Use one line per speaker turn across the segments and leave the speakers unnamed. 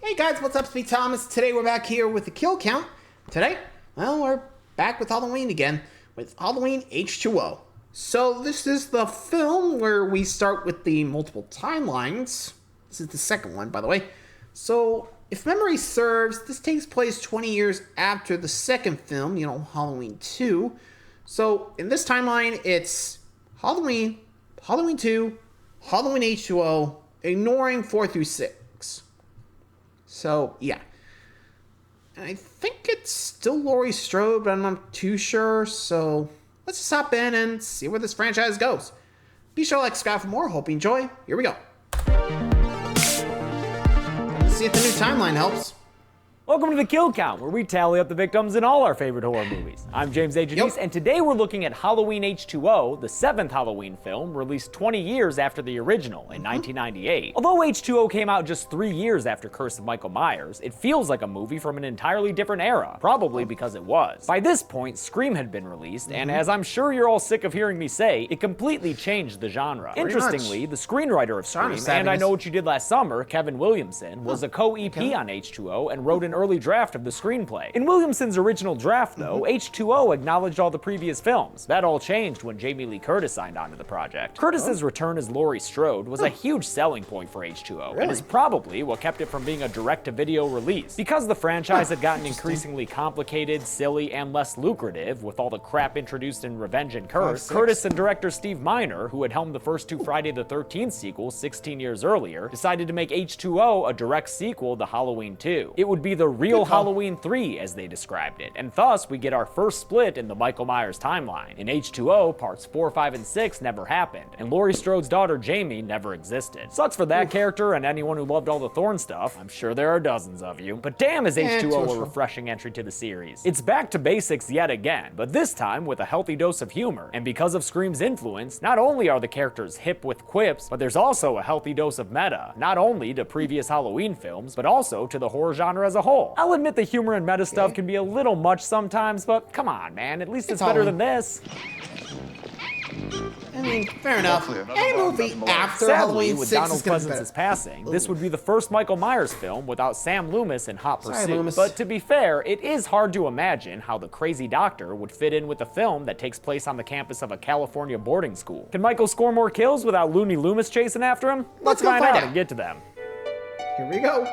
Hey guys, what's up? It's me, Thomas. Today we're back here with the kill count. Today, well, we're back with Halloween again, with Halloween H20. So this is the film where we start with the multiple timelines. This is the second one, by the way. So, if memory serves, this takes place 20 years after the second film, Halloween 2. So, in this timeline, it's Halloween, Halloween 2, Halloween H20, ignoring 4 through 6. So, yeah. And I think it's still Laurie Strode, but I'm not too sure, so let's just hop in and see where this franchise goes. Be sure to like, subscribe for more. Hope you enjoy. Here we go. Let's see if the new timeline helps.
Welcome to the Kill Count, where we tally up the victims in all our favorite horror movies. I'm James A. Janice, and today we're looking at Halloween H20, the 7th Halloween film, released 20 years after the original in 1998. Although H20 came out just 3 years after Curse of Michael Myers, it feels like a movie from an entirely different era, probably because it was. By this point, Scream had been released, and as I'm sure you're all sick of hearing me say, it completely changed the genre. Interestingly, the screenwriter of Scream, and I Know What You Did Last Summer, Kevin Williamson, was a co-EP on H20 and wrote an early draft of the screenplay. In Williamson's original draft, though, H20 acknowledged all the previous films. That all changed when Jamie Lee Curtis signed on to the project. Curtis's return as Laurie Strode was a huge selling point for H20, and is probably what kept it from being a direct-to-video release. Because the franchise had gotten increasingly complicated, silly, and less lucrative, with all the crap introduced in Revenge and Curse, Curtis and director Steve Miner, who had helmed the first 2 Friday the 13th sequels 16 years earlier, decided to make H20 a direct sequel to Halloween 2. It would be the real Halloween 3, as they described it, and thus we get our first split in the Michael Myers timeline. In H20, parts 4, 5, and 6 never happened, and Laurie Strode's daughter Jamie never existed. Sucks for that character and anyone who loved all the Thorn stuff. I'm sure there are dozens of you. But damn, is H20 a refreshing entry to the series. It's back to basics yet again, but this time with a healthy dose of humor. And because of Scream's influence, not only are the characters hip with quips, but there's also a healthy dose of meta, not only to previous Halloween films, but also to the horror genre as a whole. I'll admit the humor and meta stuff can be a little much sometimes, but come on, man, at least it's better than this.
I mean, fair enough. Any movie after Halloween 6
with Donald
is gonna be
Pleasence's
better.
passing, this would be the first Michael Myers film without Sam Loomis in hot pursuit. But to be fair, it is hard to imagine how the crazy doctor would fit in with a film that takes place on the campus of a California boarding school. Can Michael score more kills without Looney Loomis chasing after him? Let's find out and get to them.
Here we go.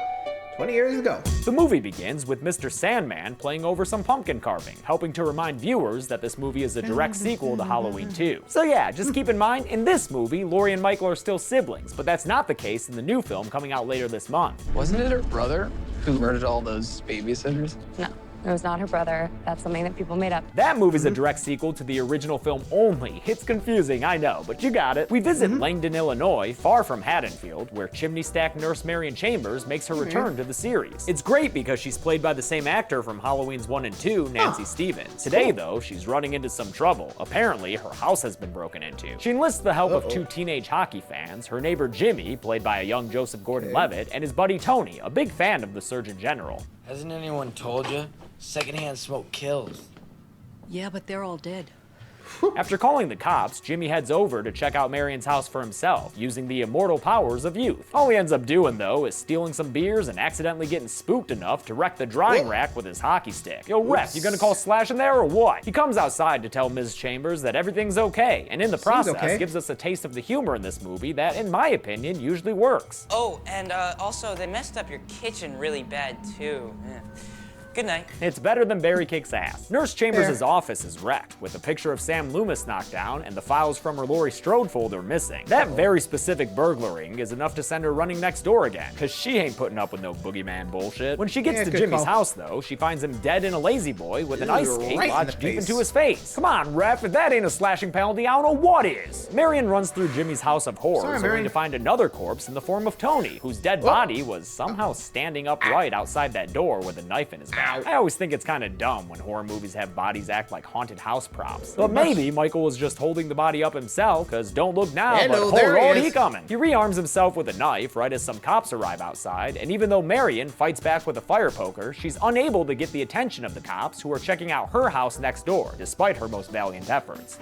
20 years ago.
The movie begins with Mr. Sandman playing over some pumpkin carving, helping to remind viewers that this movie is a direct sequel to Halloween 2. So yeah, just keep in mind, in this movie, Laurie and Michael are still siblings, but that's not the case in the new film coming out later this month.
Wasn't it her brother who murdered all those babysitters?
No. It was not her brother. That's something that people made up.
That movie's a direct sequel to the original film only. It's confusing, I know, but you got it. We visit Langdon, Illinois, far from Haddonfield, where chimney stack nurse Marion Chambers makes her return to the series. It's great because she's played by the same actor from Halloween's 1 and 2, Nancy Stevens. Today, though, she's running into some trouble. Apparently, her house has been broken into. She enlists the help of 2 teenage hockey fans, her neighbor Jimmy, played by a young Joseph Gordon-Levitt, and his buddy Tony, a big fan of the Surgeon General.
Hasn't anyone told you? Secondhand smoke kills.
Yeah, but they're all dead.
After calling the cops, Jimmy heads over to check out Marion's house for himself, using the immortal powers of youth. All he ends up doing, though, is stealing some beers and accidentally getting spooked enough to wreck the drying rack with his hockey stick. Yo, ref, you gonna call Slash in there or what? He comes outside to tell Ms. Chambers that everything's okay, and in the process gives us a taste of the humor in this movie that, in my opinion, usually works.
Oh, and also, they messed up your kitchen really bad, too. Yeah. Good night.
It's better than Barry Kicks Ass. Nurse Chambers' office is wrecked, with a picture of Sam Loomis knocked down and the files from her Laurie Strode folder missing. That very specific burglaring is enough to send her running next door again, cause she ain't putting up with no boogeyman bullshit. When she gets to Jimmy's house, though, she finds him dead in a lazy boy with an ice skate lodged deep into his face. Come on, ref, if that ain't a slashing penalty, I don't know what is. Marion runs through Jimmy's house of horrors, only to find another corpse in the form of Tony, whose dead body was somehow standing upright outside that door with a knife in his mouth. I always think it's kind of dumb when horror movies have bodies act like haunted house props. But maybe Michael was just holding the body up himself, cause don't look now, but hold he coming. He rearms himself with a knife right as some cops arrive outside, and even though Marion fights back with a fire poker, she's unable to get the attention of the cops who are checking out her house next door, despite her most valiant efforts.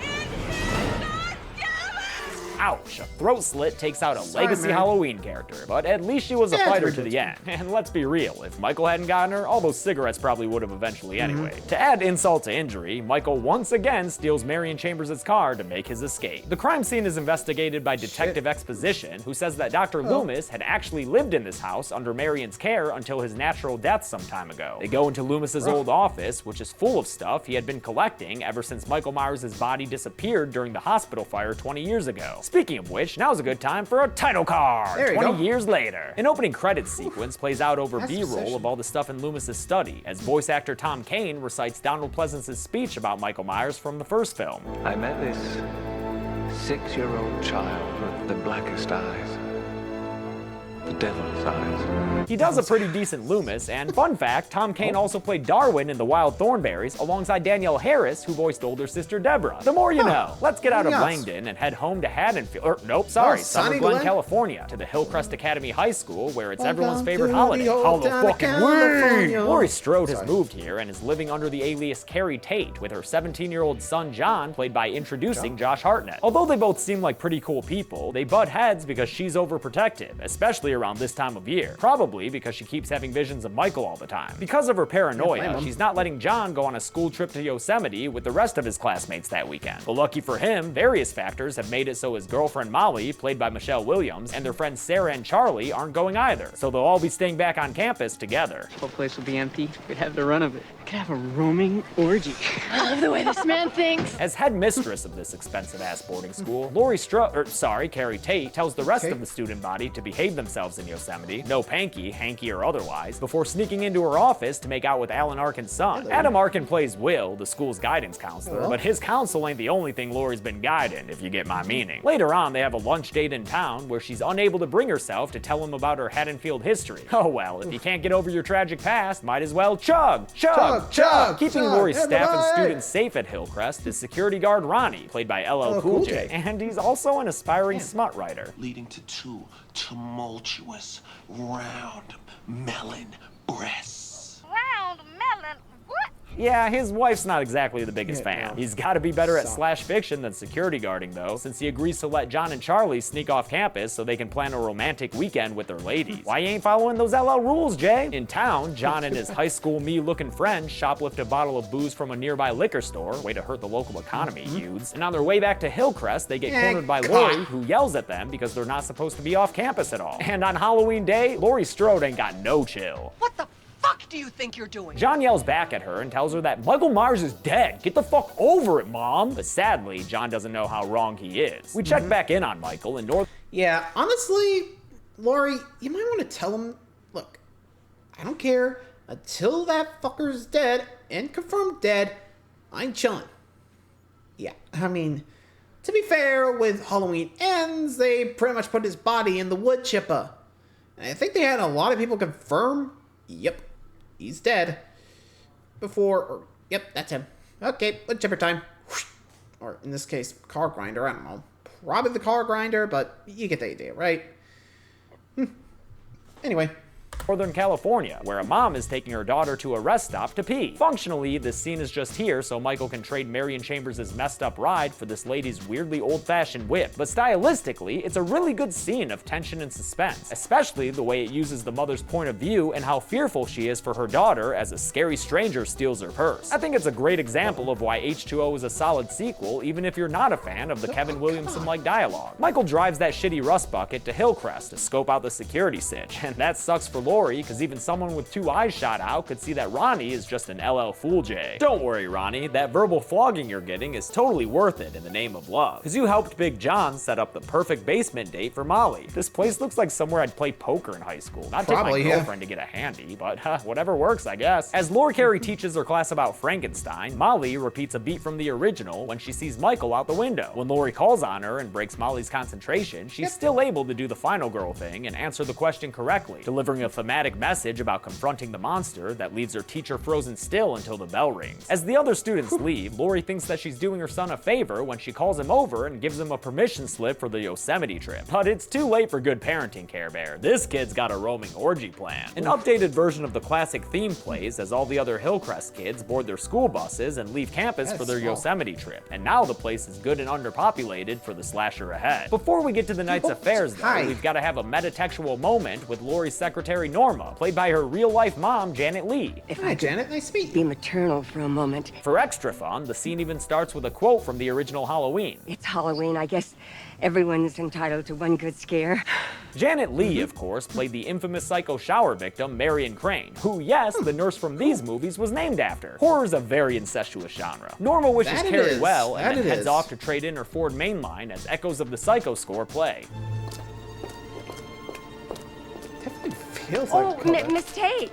Ouch, a throat slit takes out a
Sorry,
legacy
Mary.
Halloween character, but at least she was a
Yeah,
fighter
it's
to the end. And let's be real, if Michael hadn't gotten her, all those cigarettes probably would have eventually anyway. To add insult to injury, Michael once again steals Marion Chambers' car to make his escape. The crime scene is investigated by Detective Exposition, who says that Dr. Loomis had actually lived in this house under Marion's care until his natural death some time ago. They go into Loomis's old office, which is full of stuff he had been collecting ever since Michael Myers' body disappeared during the hospital fire 20 years ago. Speaking of which, now's a good time for a title card.
There you
20
go.
years later. An opening credits sequence plays out over B-roll
Exposition.
of all the stuff in Loomis's study, as voice actor Tom Kane recites Donald Pleasance's speech about Michael Myers from the first film.
I met this 6-year-old child with the blackest eyes. The devil's eyes.
He does a pretty decent Loomis, and fun fact, Tom Kane also played Darwin in The Wild Thornberrys alongside Danielle Harris, who voiced older sister Deborah. The more you know. Let's get out of
Yes.
Langdon and head home to Haddonfield, Summer
sunny
Glen,
Glen?
California, to the Hillcrest Academy High School, where it's everyone's
Welcome
favorite
to
holiday.
the old town of California.
Laurie Strode has
Sorry.
moved here and is living under the alias Carrie Tate with her 17-year-old son John, played by introducing Josh Hartnett. Although they both seem like pretty cool people, they butt heads because she's overprotective, especially around this time of year. Probably because she keeps having visions of Michael all the time. Because of her paranoia, she's not letting John go on a school trip to Yosemite with the rest of his classmates that weekend. But lucky for him, various factors have made it so his girlfriend Molly, played by Michelle Williams, and their friends Sarah and Charlie aren't going either. So they'll all be staying back on campus together.
whole place will be empty. We'd have the run of it. We could have a roaming orgy.
I love the way this man thinks.
As headmistress of this expensive-ass boarding school, Carrie Tate tells the rest of the student body to behave themselves in Yosemite, no panky, hanky or otherwise, before sneaking into her office to make out with Alan Arkin's son. Adam Arkin plays Will, the school's guidance counselor, but his counsel ain't the only thing Laurie's been guiding, if you get my meaning. Later on, they have a lunch date in town where she's unable to bring herself to tell him about her Haddonfield history. Oh well, if you can't get over your tragic past, might as well chug. Keeping Laurie's staff and students safe at Hillcrest is security guard Ronnie, played by LL Cool J, and he's also an aspiring smut writer.
Leading to 2 tumultuous, round melon breasts.
Round melon? What?
Yeah, his wife's not exactly the biggest fan. He's gotta be better at slash fiction than security guarding though, since he agrees to let John and Charlie sneak off campus so they can plan a romantic weekend with their ladies. Why you ain't following those LL rules, Jay? In town, John and his high school me-looking friend shoplift a bottle of booze from a nearby liquor store, way to hurt the local economy, youths. And on their way back to Hillcrest, they get cornered by Laurie, who yells at them because they're not supposed to be off campus at all. And on Halloween day, Laurie Strode ain't got no chill.
What the fuck do you think you're doing?
John yells back at her and tells her that Michael Myers is dead. Get the fuck over it, Mom. But sadly, John doesn't know how wrong he is. We check back in on Michael in North.
Yeah, honestly, Laurie, you might want to tell him, look, I don't care. Until that fucker's dead and confirmed dead, I'm chilling. Yeah, I mean, to be fair, with Halloween Ends, they pretty much put his body in the wood chipper. And I think they had a lot of people confirm, yep, he's dead. Yep, that's him. Okay, wood chipper time. Or in this case, car grinder, I don't know. Probably the car grinder, but you get the idea, right? Anyway.
Northern California, where a mom is taking her daughter to a rest stop to pee. Functionally, this scene is just here so Michael can trade Marion Chambers' messed up ride for this lady's weirdly old-fashioned whip. But stylistically, it's a really good scene of tension and suspense, especially the way it uses the mother's point of view and how fearful she is for her daughter as a scary stranger steals her purse. I think it's a great example of why H2O is a solid sequel, even if you're not a fan of the Kevin Williamson-like dialogue. Michael drives that shitty rust bucket to Hillcrest to scope out the security sitch, and that sucks for Laurie, because even someone with 2 eyes shot out could see that Ronnie is just an LL Fool J. Don't worry, Ronnie, that verbal flogging you're getting is totally worth it in the name of love, because you helped Big John set up the perfect basement date for Molly. This place looks like somewhere I'd play poker in high school. Not
Probably,
take my girlfriend to get a handy, but whatever works, I guess. As Laura Carey teaches her class about Frankenstein, Molly repeats a beat from the original when she sees Michael out the window. When Laurie calls on her and breaks Molly's concentration, she's still able to do the final girl thing and answer the question correctly, delivering a thematic message about confronting the monster that leaves her teacher frozen still until the bell rings. As the other students leave, Lori thinks that she's doing her son a favor when she calls him over and gives him a permission slip for the Yosemite trip. But it's too late for good parenting, Care Bear. This kid's got a roaming orgy plan. An updated version of the classic theme plays as all the other Hillcrest kids board their school buses and leave campus for their Yosemite trip. And now the place is good and underpopulated for the slasher ahead. Before we get to the night's affairs, though, we've got to have a metatextual moment with Lori's secretary Norma, played by her real-life mom, Janet Leigh.
Hi,
Janet. Nice to meet you.
Be maternal for a moment.
For extra fun, the scene even starts with a quote from the original Halloween.
It's Halloween. I guess everyone's entitled to one good scare.
Janet Leigh, of course, played the infamous psycho shower victim, Marion Crane, who, yes, the nurse from these movies was named after. Horror's a very incestuous genre. Norma wishes Carrie well and then heads off to trade in her Ford mainline as echoes of the Psycho score play.
Definitely feels like
Miss Tate,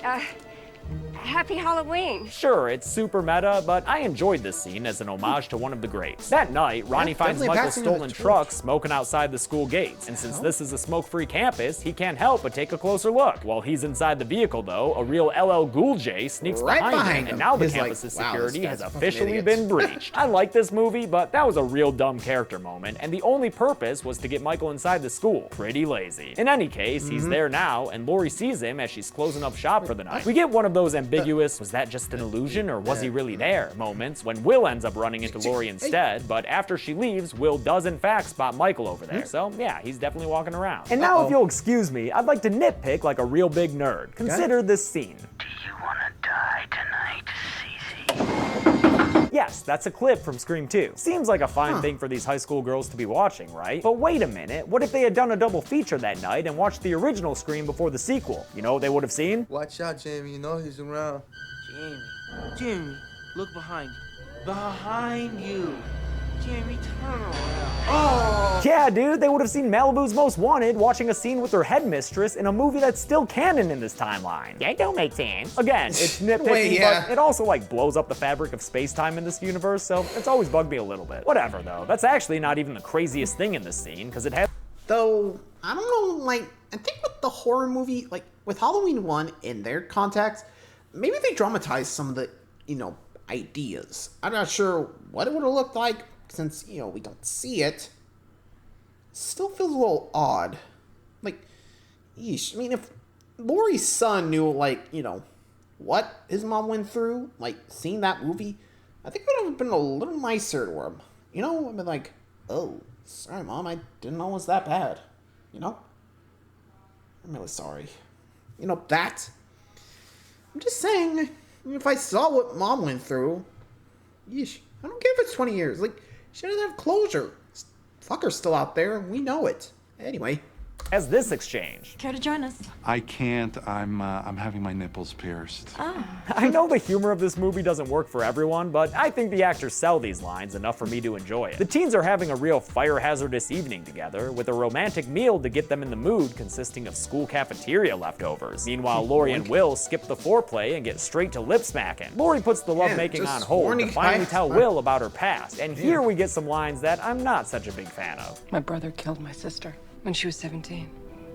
happy Halloween.
Sure, it's super meta, but I enjoyed this scene as an homage to one of the greats. That night, Ronnie finds Michael's stolen truck smoking outside the school gates, and since this is a smoke-free campus, he can't help but take a closer look. While he's inside the vehicle, though, a real LL Cool J sneaks behind him, and now the campus's security has officially been breached. I like this movie, but that was a real dumb character moment, and the only purpose was to get Michael inside the school. Pretty lazy. In any case, he's there now, and Lori sees him as she's closing up shop for the night. We get one of those ambiguous, was that just an illusion or was he really there moments when Will ends up running into Lori instead, but after she leaves, Will does in fact spot Michael over there. So yeah, he's definitely walking around. And now if you'll excuse me, I'd like to nitpick like a real big nerd. Consider this scene.
Do you want to die tonight, Cece?
Yes, that's a clip from Scream 2. Seems like a fine thing for these high school girls to be watching, right? But wait a minute, what if they had done a double feature that night and watched the original Scream before the sequel? You know what they would have seen?
Watch out, Jamie, you know he's around.
Jamie, look behind you. Behind you. Jamie, turn around.
Oh! Yeah, dude, they would have seen Malibu's Most Wanted watching a scene with her headmistress in a movie that's still canon in this timeline. That don't make sense. Again, it's nitpicky, but it also like blows up the fabric of space-time in this universe, so it's always bugged me a little bit. Whatever, though. That's actually not even the craziest thing in this scene, because it has...
Though, I don't know, like, I think with the horror movie, like, with Halloween 1 in their context, maybe they dramatized some of the, ideas. I'm not sure what it would have looked like, since, we don't see it. Still feels a little odd. Like, yeesh. I mean, if Lori's son knew, like, what his mom went through, like, seeing that movie, I think it would have been a little nicer to him. I'd be like, oh, sorry, Mom, I didn't know it was that bad. I'm really sorry. That. I'm just saying, if I saw what Mom went through, yeesh, I don't care if it's 20 years. Like, she doesn't have closure. Fucker's still out there, and we know it. Anyway.
As this exchange.
Care to join us?
I can't. I'm having my nipples pierced.
Oh.
I know the humor of this movie doesn't work for everyone, but I think the actors sell these lines enough for me to enjoy it. The teens are having a real fire hazardous evening together, with a romantic meal to get them in the mood consisting of school cafeteria leftovers. Meanwhile, Lori and Will skip the foreplay and get straight to lip smacking. Lori puts the lovemaking on hold to finally tell Will about her past, and here we get some lines that I'm not such a big fan of.
My brother killed my sister when she was 17.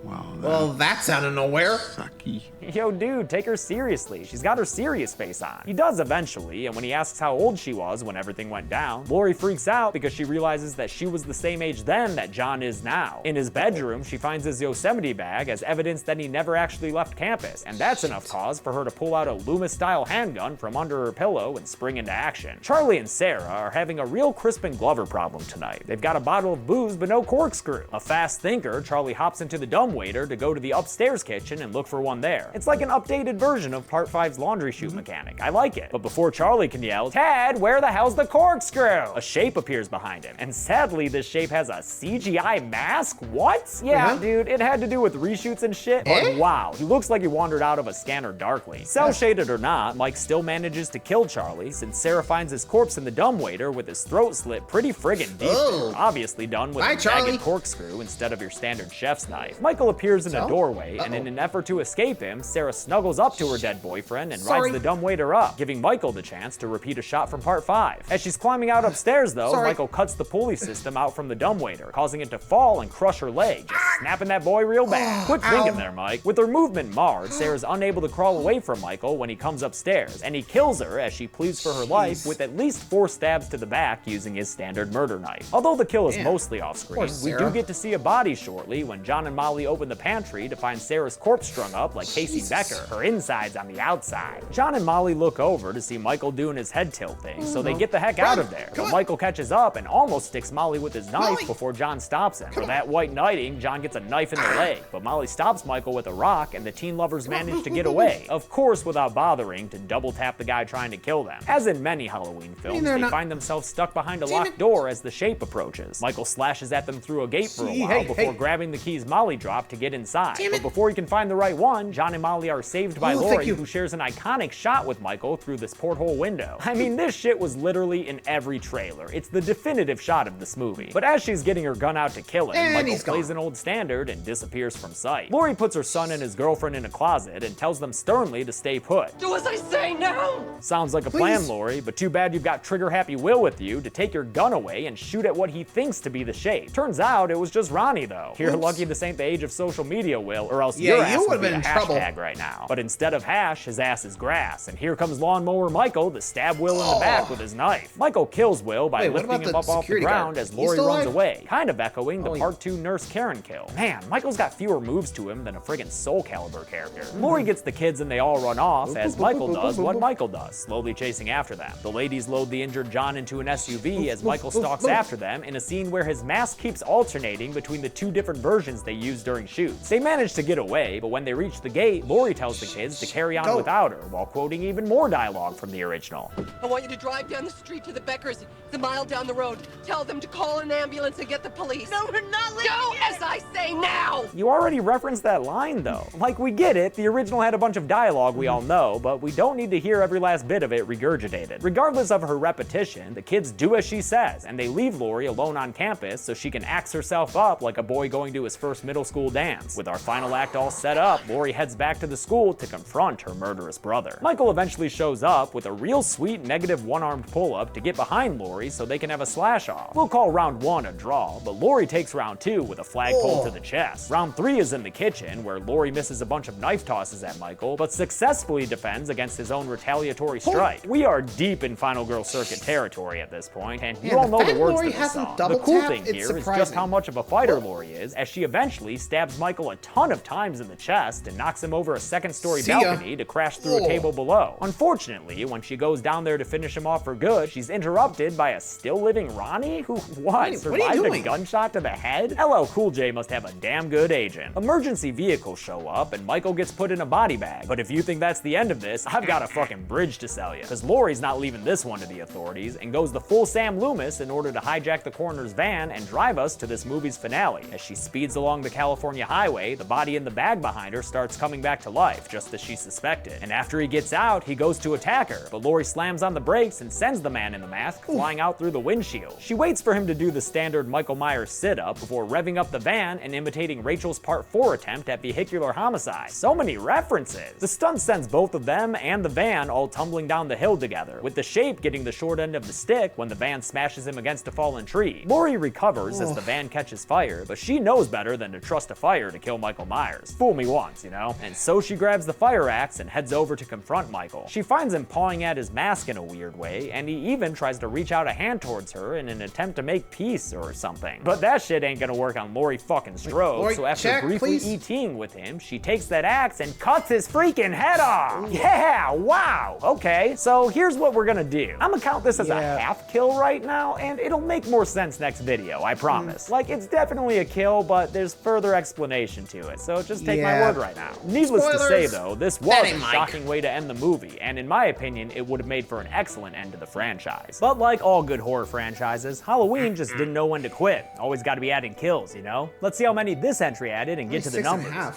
Well, that's out of nowhere.
Sucky.
Yo, dude, take her seriously. She's got her serious face on. He does eventually, and when he asks how old she was when everything went down, Lori freaks out because she realizes that she was the same age then that John is now. In his bedroom, she finds his Yosemite bag as evidence that he never actually left campus, and that's enough cause for her to pull out a Loomis-style handgun from under her pillow and spring into action. Charlie and Sarah are having a real Crispin Glover problem tonight. They've got a bottle of booze but no corkscrew. A fast thinker, Charlie hops into the dumbwaiter to go to the upstairs kitchen and look for one there. It's like an updated version of Part 5's laundry chute mechanic. I like it. But before Charlie can yell, "Ted, where the hell's the corkscrew?" a shape appears behind him. And sadly, this shape has a CGI mask? What? Yeah, dude, it had to do with reshoots and shit, but wow, he looks like he wandered out of a scanner darkly. Cell-shaded or not, Mike still manages to kill Charlie since Sarah finds his corpse in the dumbwaiter with his throat slit pretty friggin' deep. Obviously done with a jagged corkscrew instead of your standard chef's knife. Michael Michael appears in a doorway, and in an effort to escape him, Sarah snuggles up to her dead boyfriend and rides the dumbwaiter up, giving Michael the chance to repeat a shot from part 5. As she's climbing out upstairs, though, Michael cuts the pulley system out from the dumbwaiter, causing it to fall and crush her leg, just snapping that boy real bad. Quick thinking there, Mike. With her movement marred, Sarah's unable to crawl away from Michael when he comes upstairs, and he kills her as she pleads for her life with at least 4 stabs to the back using his standard murder knife. Although the kill is mostly off-screen, we do get to see a body shortly when John and Molly open the pantry to find Sarah's corpse strung up like Casey Becker, her insides on the outside. John and Molly look over to see Michael doing his head tilt thing, so they get the heck out of there. But Michael catches up and almost sticks Molly with his knife before John stops him. For that white knighting, John gets a knife in the leg, but Molly stops Michael with a rock and the teen lovers manage to get away. Of course, without bothering to double tap the guy trying to kill them. As in many Halloween films, they find themselves stuck behind a locked door as the Shape approaches. Michael slashes at them through a gate for a while before grabbing the keys Molly dropped to get inside. But before he can find the right one, John and Molly are saved by Laurie, who shares an iconic shot with Michael through this porthole window. I mean, this shit was literally in every trailer. It's the definitive shot of this movie. But as she's getting her gun out to kill him, Michael plays an old standard and disappears from sight. Laurie puts her son and his girlfriend in a closet and tells them sternly to stay put.
Do as I say now!
Sounds like a plan, Laurie, but too bad you've got trigger-happy Will with you to take your gun away and shoot at what he thinks to be the Shape. Turns out it was just Ronnie, though. You're lucky this ain't the age of social media, Will, or else your ass would be a hashtag right now. But instead of hash, his ass is grass, and here comes Lawnmower Michael to stab Will in the back with his knife. Michael kills Will by lifting him up off the ground as Laurie runs away, kind of echoing the Part 2 Nurse Karen kill. Man, Michael's got fewer moves to him than a friggin' Soul Calibur character. Laurie gets the kids and they all run off, as Michael does what Michael does, slowly chasing after them. The ladies load the injured John into an SUV as Michael stalks after them in a scene where his mask keeps alternating between the 2 different versions they use during shoots. They manage to get away, but when they reach the gate, Laurie tells the kids to carry on without her, while quoting even more dialogue from the original.
I want you to drive down the street to the Beckers. It's a mile down the road. Tell them to call an ambulance and get the police. No, we're not leaving. Do as I say now!
You already referenced that line, though. Like, we get it, the original had a bunch of dialogue we all know, but we don't need to hear every last bit of it regurgitated. Regardless of her repetition, the kids do as she says, and they leave Laurie alone on campus so she can axe herself up like a boy going to his first middle school dance. With our final act all set up, Laurie heads back to the school to confront her murderous brother. Michael eventually shows up with a real sweet negative one-armed pull-up to get behind Laurie so they can have a slash-off. We'll call round 1 a draw, but Laurie takes round 2 with a flagpole to the chest. Round 3 is in the kitchen, where Laurie misses a bunch of knife tosses at Michael, but successfully defends against his own retaliatory strike. We are deep in Final Girl Circuit territory at this point, and you all know the words to this song. The cool thing here is just how much of a fighter Laurie is, as she eventually stabs Michael a ton of times in the chest and knocks him over a second-story balcony to crash through a table below. Unfortunately, when she goes down there to finish him off for good, she's interrupted by a still-living Ronnie who, survived a gunshot to the head? LL Cool J must have a damn good agent. Emergency vehicles show up, and Michael gets put in a body bag. But if you think that's the end of this, I've got a fucking bridge to sell you. Because Laurie's not leaving this one to the authorities, and goes the full Sam Loomis in order to hijack the coroner's van and drive us to this movie's finale. As she speeds along the California highway, the body in the bag behind her starts coming back to life, just as she suspected. And after he gets out, he goes to attack her, but Laurie slams on the brakes and sends the man in the mask flying out through the windshield. She waits for him to do the standard Michael Myers sit-up before revving up the van and imitating Rachel's Part 4 attempt at vehicular homicide. So many references! The stunt sends both of them and the van all tumbling down the hill together, with the Shape getting the short end of the stick when the van smashes him against a fallen tree. Laurie recovers as the van catches fire, but she knows better than to trust a fire to kill Michael Myers. Fool me once, you know? And so she grabs the fire axe and heads over to confront Michael. She finds him pawing at his mask in a weird way, and he even tries to reach out a hand towards her in an attempt to make peace or something. But that shit ain't gonna work on Laurie fucking Strode, so after briefly ETing with him, she takes that axe and cuts his freaking head off! Yeah, wow! Okay, so here's what we're gonna do. I'm gonna count this as a half kill right now, and it'll make more sense next video, I promise. Like, it's definitely a kill, but there's further explanation to it, so just take my word right now. Needless to say, though, this was a shocking way to end the movie, and in my opinion, it would have made for an excellent end to the franchise. But like all good horror franchises, Halloween just didn't know when to quit. Always gotta be adding kills, you know? Let's see how many this entry added and get to the numbers.
6.5.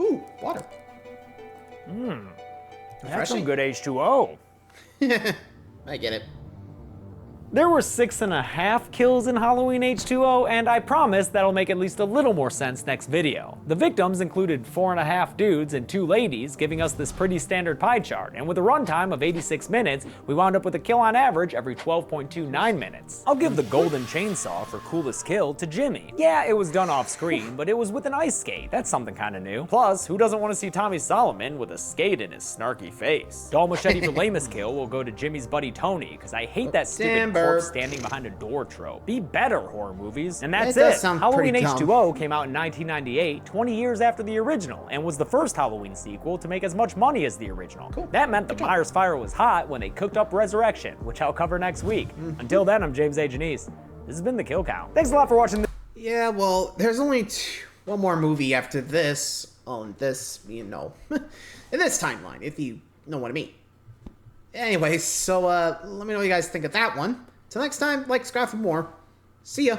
Ooh, water.
That's some good H2O.
I get it.
There were 6.5 kills in Halloween H20, and I promise that'll make at least a little more sense next video. The victims included 4.5 dudes and 2 ladies, giving us this pretty standard pie chart, and with a runtime of 86 minutes, we wound up with a kill on average every 12.29 minutes. I'll give the golden chainsaw for coolest kill to Jimmy. Yeah, it was done off screen, but it was with an ice skate. That's something kinda new. Plus, who doesn't want to see Tommy Solomon with a skate in his snarky face? Dull machete for lamest kill will go to Jimmy's buddy Tony, because I hate that stupid corpse standing behind a door trope. Be better, horror movies. And that's it. Halloween H20 came out in 1998, 20 years after the original, and was the first Halloween sequel to make as much money as the original. Cool. That meant the Myers fire was hot when they cooked up Resurrection, which I'll cover next week. Until then, I'm James A. Janice. This has been The Kill Count. Thanks a lot for watching.
Yeah, well, there's only one more movie after this on this, in this timeline, if you know what I mean. Anyway, so let me know what you guys think of that one. Till next time, like, subscribe for more. See ya.